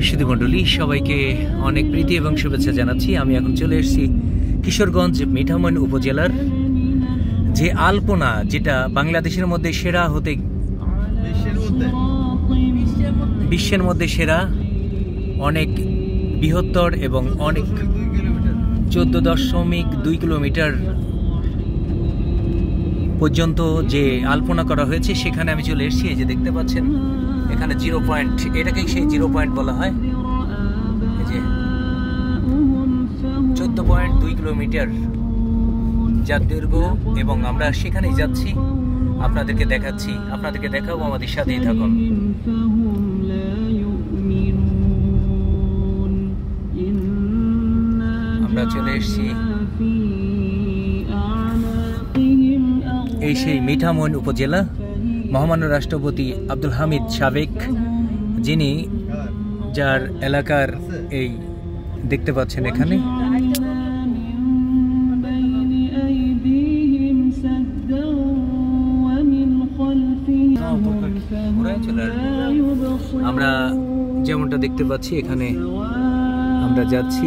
সুধীমণ্ডলী সবাইকে অনেক প্রীতি এবং শুভেচ্ছা জানাচ্ছি। আমি এখন চলে এসেছি কিশোরগঞ্জ মিঠামইন উপজেলার যে আলপনা, যেটা বাংলাদেশের মধ্যে সেরা হতে বিশ্বের মধ্যে সেরা, অনেক বৃহত্তর এবং অনেক 14.2 কিলোমিটার পর্যন্ত যে আলপনা করা হয়েছে সেখানে আমি চলে এসেছি। এই যে দেখতে পাচ্ছেন এখানে 0 পয়েন্ট, এটাকেই সেই 0 পয়েন্ট বলা হয়। এই যে 14.2 কিলোমিটার যার দৈর্ঘ্য, এবং আমরা সেখানেই যাচ্ছি, আপনাদেরকে দেখাচ্ছি, আপনাদেরকে দেখাবো, আমাদের সাথেই থাকুন। আমরা চলে এসেছি এই সেই মিঠামইন উপজেলা। মহামান্য রাষ্ট্রপতি আব্দুল হামিদ সাবেক, যিনি যার এলাকার এই দেখতে পাচ্ছেন এখানে আমরা যেমনটা দেখতে পাচ্ছি, এখানে আমরা যাচ্ছি,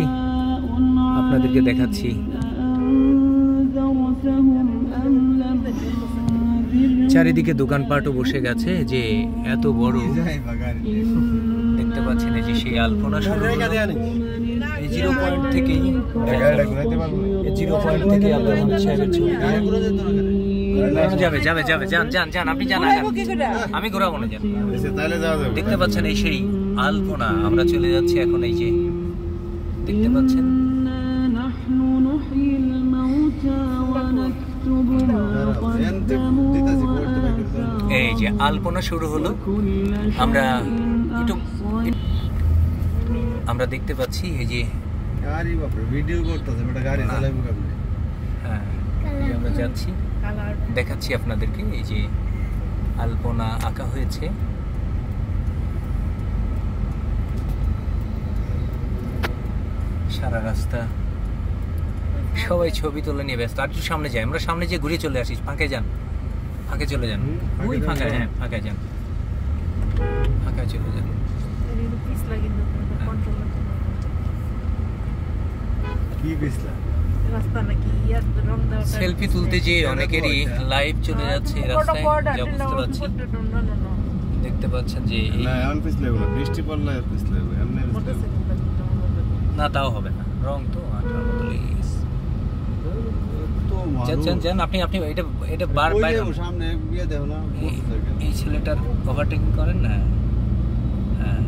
আপনাদেরকে দেখাচ্ছি। চারিদিকে দোকানপাটও বসে গেছে, যে এত বড় দেখতে পাচ্ছেন। এই যে সেই আলপনা শুরু এই 0 পয়েন্ট থেকেই, 0 পয়েন্ট থেকে আব্দুল হামিদ সাহেবের ছবি যাবে যান আপনি যান, আমি ঘোরাবো না, যান। দেখতে পাচ্ছেন এই সেই আলপনা, আমরা চলে যাচ্ছি এখন। এই যে দেখতে পাচ্ছেন এই যে আলপনা শুরু হলো। আমরা দেখতে পাচ্ছি এই যে আমরা যাচ্ছি, দেখাচ্ছি আপনাদেরকে। এই যে আলপনা আঁকা হয়েছে, সারা রাস্তা সবাই ছবি তোলা নিয়ে ব্যস্ত। আর একটু সামনে যাই, আমরা সামনে যে ঘুরে চলে আসি, ফাঁকে যান, ফাঁকে চলে যান, ওই ফাঁকায়, হ্যাঁ ফাঁকায় যান, ফাঁকায় চলে যান। সেলফি তুলতে যে অনেকেরই লাইভ চলে যাচ্ছে রাস্তায়, যা বুঝতে পারছি। দেখতে পাচ্ছেন যে বৃষ্টি পড়লে না, তাও হবে না, রং তো আঠার মতো লেগে গেছে। যান আপনি এটা বারবার সামনে গিয়ে দেখো না, এই ছেলেটার ওভারটেকিং করেন না। হ্যাঁ,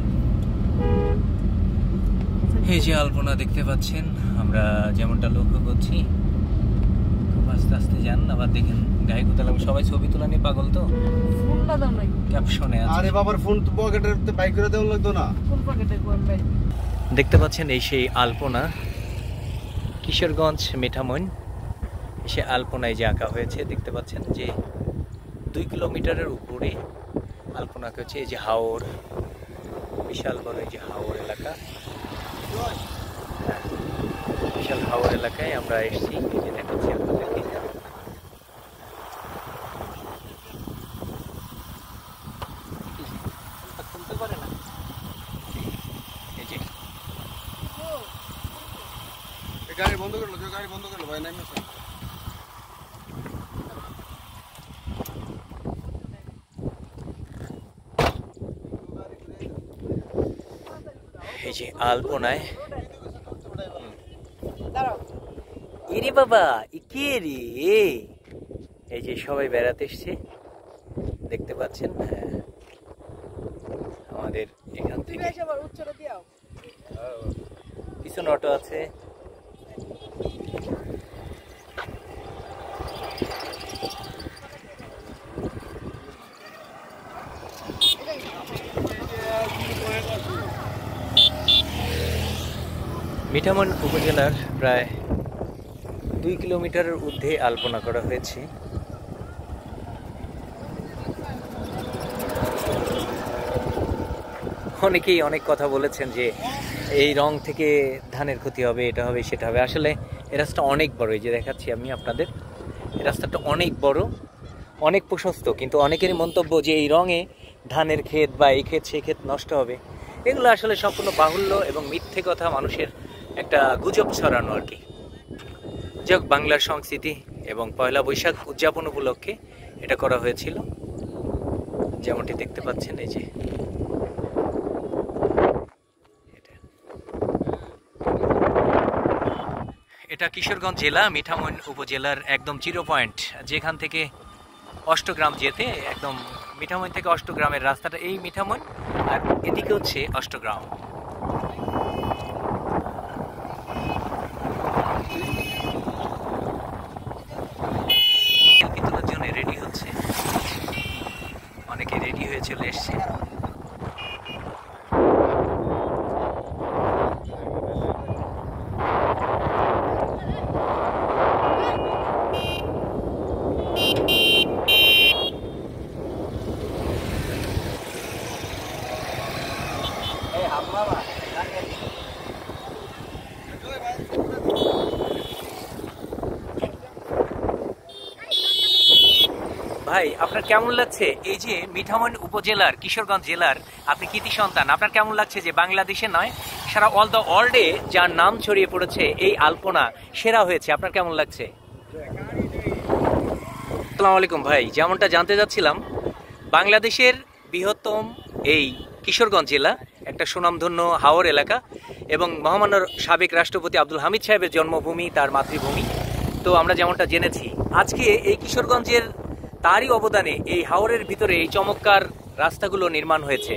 এই যে আলপনা দেখতে পাচ্ছেন, আমরা যেমনটা লক্ষ্য করছি। খুব আস্তে আস্তে যান, আবার দেখেন গায়ে কোথাও লাগবে, সবাই ছবি তোলা নিয়ে পাগল। তো ফোনটা দাও না, ক্যাপশনে আছে। আরে বাবার ফোন তো পকেটের বাইক করে দেওয়া লাগতো না, কোন পকেটে কোন বাইক। দেখতে পাচ্ছেন এই সেই আলপনা, কিশোরগঞ্জ মিঠামইন সে আলপনায় যে আঁকা হয়েছে। দেখতে পাচ্ছেন যে 2 কিলোমিটারের উপরে আলপনা হচ্ছে। এই যে হাওর, বিশাল বড় এই যে হাওর এলাকা, বিশাল হাওর এলাকায় আমরা এসেছি। এই যে দেখাচ্ছি আপনাদেরকে। গাড়ি বন্ধ করলো, গাড়ি বন্ধ করলো ভাই, নাই মেসে। এই যে আলপনায়, ইরে বাবা কে রে, এই যে সবাই বেড়াতে এসছে, দেখতে পাচ্ছেন। হ্যাঁ, আমাদের এখান থেকে পিছনে অটো আছে। মিঠামইন উপজেলার প্রায় 2 কিলোমিটারের ঊর্ধ্বে আলপনা করা হয়েছে। অনেকেই অনেক কথা বলেছেন যে এই রং থেকে ধানের ক্ষতি হবে, এটা হবে, সেটা হবে। আসলে এই রাস্তাটা অনেক বড়, এই যে দেখাচ্ছি আমি আপনাদের। এই রাস্তাটা অনেক বড়, অনেক প্রশস্ত, কিন্তু অনেকেরই মন্তব্য যে এই রঙে ধানের ক্ষেত বা এই ক্ষেত সেই ক্ষেত নষ্ট হবে। এগুলো আসলে সম্পূর্ণ বাহুল্য এবং মিথ্যে কথা, মানুষের একটা গুজব ছড়ানো আর কি। যাক, বাংলার সংস্কৃতি এবং পয়লা বৈশাখ উদযাপন উপলক্ষে এটা করা হয়েছিল, যেমনটি দেখতে পাচ্ছেন। এই যে এটা কিশোরগঞ্জ জেলা মিঠামইন উপজেলার একদম জিরো পয়েন্ট, যেখান থেকে অষ্টগ্রাম যেতে একদম মিঠামইন থেকে অষ্টগ্রামের রাস্তাটা এই মিঠামইন, আর এদিকে হচ্ছে অষ্টগ্রাম। সেলফি তোলার জন্য রেডি হচ্ছে, অনেকে রেডি হয়ে চলে এসছে। ভাই, আপনার কেমন লাগছে এই যে মিঠামইন উপজেলার কিশোরগঞ্জ জেলার আপনি কৃতি সন্তান, আপনার কেমন লাগছে যে বাংলাদেশে নয় সারা অল দ্য ওয়ার্ল্ডে যার নাম ছড়িয়ে পড়েছে এই আলপনা সেরা হয়েছে, আপনার কেমন লাগছে? আসসালামু আলাইকুম ভাই, যেমনটা জানতে যাচ্ছিলাম, বাংলাদেশের বৃহত্তম এই কিশোরগঞ্জ জেলা একটা সুনামধন্য হাওর এলাকা এবং মহামান্য সাবেক রাষ্ট্রপতি আব্দুল হামিদ সাহেবের জন্মভূমি, তার মাতৃভূমি। তো আমরা যেমনটা জেনেছি, আজকে এই কিশোরগঞ্জের তারই অবদানে এই হাওরের ভিতরে এই চমৎকার রাস্তাগুলো নির্মাণ হয়েছে।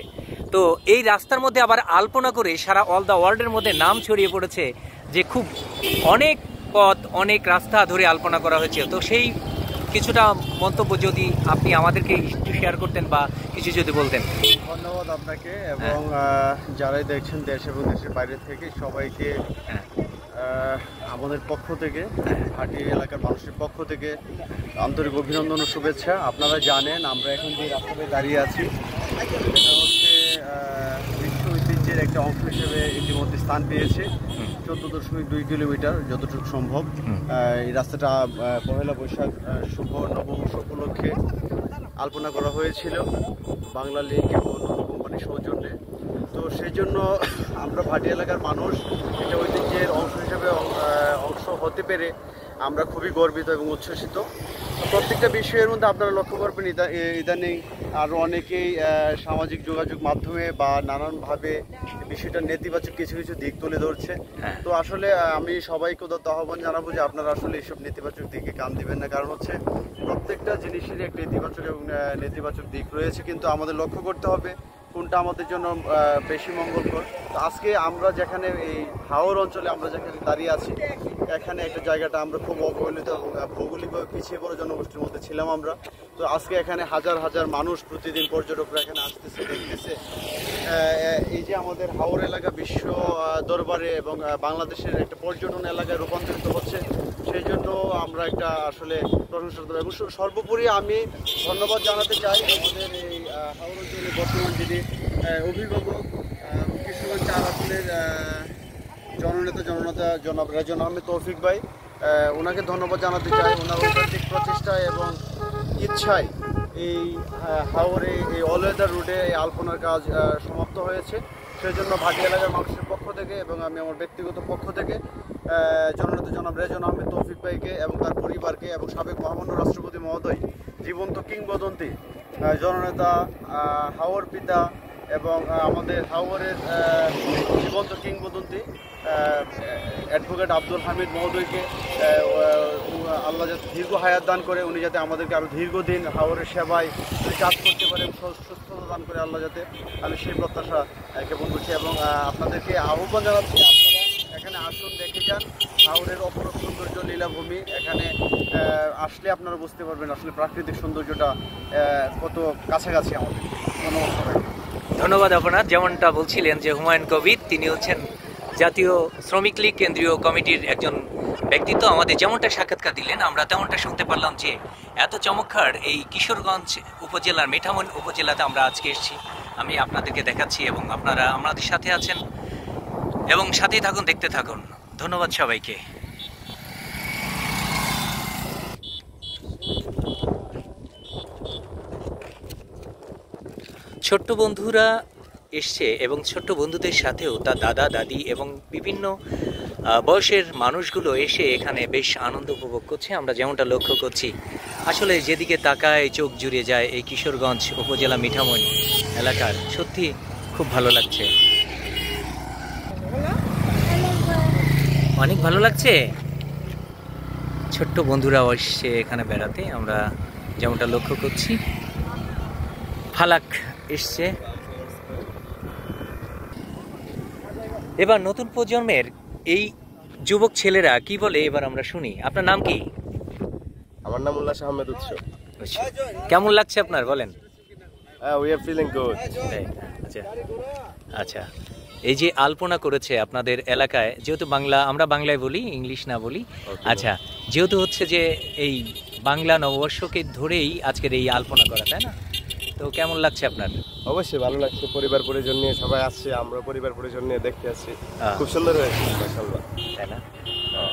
তো এই রাস্তার মধ্যে আবার আলপনা করে সারা অল দ্য ওয়ার্ল্ডের মধ্যে নাম ছড়িয়ে পড়েছে যে খুব অনেক পথ, অনেক রাস্তা ধরে আলপনা করা হয়েছে। তো সেই কিছুটা মন্তব্য যদি আপনি আমাদেরকে একটু শেয়ার করতেন বা কিছু যদি বলতেন। ধন্যবাদ আপনাকে এবং যারাই দেখছেন দেশ এবং দেশের বাইরে থেকে সবাইকে আমাদের পক্ষ থেকে, ভাটি এলাকার মানুষের পক্ষ থেকে আন্তরিক অভিনন্দন ও শুভেচ্ছা। আপনারা জানেন আমরা এখন যে রাস্তায় দাঁড়িয়ে আছি এটা হচ্ছে বিশ্ব ঐতিহ্যের একটা অংশ হিসেবে ইতিমধ্যে স্থান পেয়েছে। 14.2 কিলোমিটার যতটুকু সম্ভব। এই রাস্তাটা পহেলা বৈশাখ শুভ নববর্ষ উপলক্ষে আলপনা করা হয়েছিল বাংলা লিগ এবং অন্যান্য কোম্পানির সৌজন্যে। তো সেই জন্য আমরা ভাটি এলাকার মানুষ এটা ঐতিহ্যের অংশ হিসেবে অংশ হতে পেরে আমরা খুবই গর্বিত এবং উচ্ছ্বসিত। প্রত্যেকটা বিষয়ের মধ্যে আপনারা লক্ষ্য করবেন ইদানিং আরও অনেকেই সামাজিক যোগাযোগ মাধ্যমে বা নানানভাবে বিষয়টা নেতিবাচক কিছু কিছু দিক তুলে ধরছে। তো আসলে আমি সবাইকে উদাত্ত আহ্বান জানাবো যে আপনারা আসলে এইসব নেতিবাচক দিকে কান দিবেন না, কারণ হচ্ছে প্রত্যেকটা জিনিসেরই একটা ইতিবাচক এবং নেতিবাচক দিক রয়েছে, কিন্তু আমাদের লক্ষ্য করতে হবে কোনটা আমাদের জন্য বেশি মঙ্গলকর। তো আজকে আমরা যেখানে এই হাওর অঞ্চলে আমরা যেখানে দাঁড়িয়ে আছি, এখানে একটা জায়গাটা আমরা খুব অবহেলিত এবং ভৌগোলিকভাবে পিছিয়ে পড়া জনগোষ্ঠীর মধ্যে ছিলাম আমরা। তো আজকে এখানে হাজার হাজার মানুষ প্রতিদিন পর্যটকরা এখানে আসতেছে, দেখতেছে এই যে আমাদের হাওর এলাকা বিশ্ব দরবারে এবং বাংলাদেশের একটা পর্যটন এলাকায় রূপান্তরিত হচ্ছে। সেই জন্য আমরা একটা আসলে প্রশংসা করব এবং সর্বোপরি আমি ধন্যবাদ জানাতে চাই আমাদের এই হাওর অঞ্চলের বর্তমান যিনি অভিভাবক কিশোরগঞ্জ 4 আসনের জননেতা জনাব রেজন আহমেদ তৌফিক ভাই, ওনাকে ধন্যবাদ জানাতে চাই। ওনার ঐকান্তিক প্রচেষ্টায় এবং ইচ্ছায় এই হাওরে এই অল ওয়েদার রুটে এই আলপনার কাজ সমাপ্ত হয়েছে। সেই জন্য ভাটি এলাকার মানুষের পক্ষ থেকে এবং আমি আমার ব্যক্তিগত পক্ষ থেকে জননেতা জনাব রেজন আহমেদ তৌফিক ভাইকে এবং তার পরিবারকে এবং সাবেক মহামান্য রাষ্ট্রপতি মহোদয়, জীবন্ত কিংবদন্তি জননেতা, হাওর পিতা এবং আমাদের হাওরের জীবন্ত কিংবদন্তি অ্যাডভোকেট আব্দুল হামিদ মহোদয়কে আল্লাহ যাতে দীর্ঘ হায়াত দান করে, উনি যাতে আমাদেরকে আরও দীর্ঘদিন হাওরের সেবায় কাজ করতে পারে এবং সুস্থতা দান করে আল্লাহ যাতে, আমি সেই প্রত্যাশা জ্ঞাপন করছি এবং আপনাদেরকে আহ্বান জানাচ্ছি আপনারা এখানে আসুন, দেখে যান হাওরের অপরূপ সৌন্দর্য লীলাভূমি। এখানে আসলে আপনারা বুঝতে পারবেন আসলে প্রাকৃতিক সৌন্দর্যটা কত কাছাকাছি আমাদের। ধন্যবাদ আপনার। যেমনটা বলছিলেন যে হুমায়ুন কবির, তিনি হচ্ছেন জাতীয় শ্রমিক লীগ কেন্দ্রীয় কমিটির একজন ব্যক্তিত্ব। আমাদের যেমনটা সাক্ষাৎকার দিলেন আমরা তেমনটা শুনতে পারলাম যে এত চমৎকার এই কিশোরগঞ্জ উপজেলার মিঠামইন উপজেলাতে আমরা আজকে এসেছি। আমি আপনাদেরকে দেখাচ্ছি এবং আপনারা আমাদের সাথে আছেন এবং সাথেই থাকুন, দেখতে থাকুন। ধন্যবাদ সবাইকে। ছোট্ট বন্ধুরা, এসছে এবং ছোট্ট বন্ধুদের সাথেও তার দাদা দাদি এবং বিভিন্ন বয়সের মানুষগুলো এসে এখানে বেশ আনন্দ উপভোগ করছে। আমরা যেমনটা লক্ষ্য করছি, আসলে যেদিকে তাকায় চোখ জুড়িয়ে যায় এই কিশোরগঞ্জ উপজেলা মিঠামইন এলাকার, সত্যি খুব ভালো লাগছে, অনেক ভালো লাগছে। ছোট্ট বন্ধুরাও এসছে এখানে বেড়াতে, আমরা যেমনটা লক্ষ্য করছি। ফালাক এসছে। এবার নতুন প্রজন্মের এই যুবক ছেলেরা কি বলে এবার আমরা শুনি। আপনার নাম কি? আমার নাম উল্লাস আহমেদ উৎস। কেমন লাগছে আপনার, বলেন? We are feeling good. আচ্ছা আচ্ছা, এই যে আলপনা করেছে আপনাদের এলাকায়, যেহেতু বাংলা, আমরা বাংলায় বলি, ইংলিশ না বলি। আচ্ছা, যেহেতু হচ্ছে যে এই বাংলা নববর্ষকে ধরেই আজকের এই আলপনা করা, তাই না? তো কেমন লাগছে আপনার? অবশ্যই ভালো লাগছে, পরিবার পরিজন নিয়ে সবাই আসছে, আমরা পরিবার পরিজন নিয়ে দেখতে আসছি, খুব সুন্দর হয়েছে মাশাআল্লাহ, তাই না?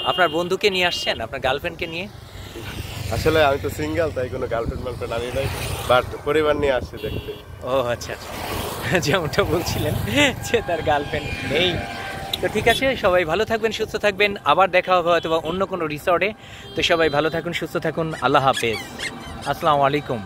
আপনার বন্ধুকে নিয়ে আসছেন, আপনার গার্লফ্রেন্ডকে নিয়ে? আসলে আমি তো সিঙ্গেল, তাই কোনো গার্লফ্রেন্ড মার্লফ্রেন্ড আনি নাই, বাট পরিবার নিয়ে আসছি দেখতে। ও আচ্ছা আচ্ছা, যেমনটা বলছিলেন যে তার গার্লফ্রেন্ড নেই। তো ঠিক আছে, সবাই ভালো থাকবেন, সুস্থ থাকবেন, আবার দেখা হবে হয়তো অন্য কোনো রিসর্টে। তো সবাই ভালো থাকুন, সুস্থ থাকুন, আল্লাহ হাফেজ, আসসালামু আলাইকুম।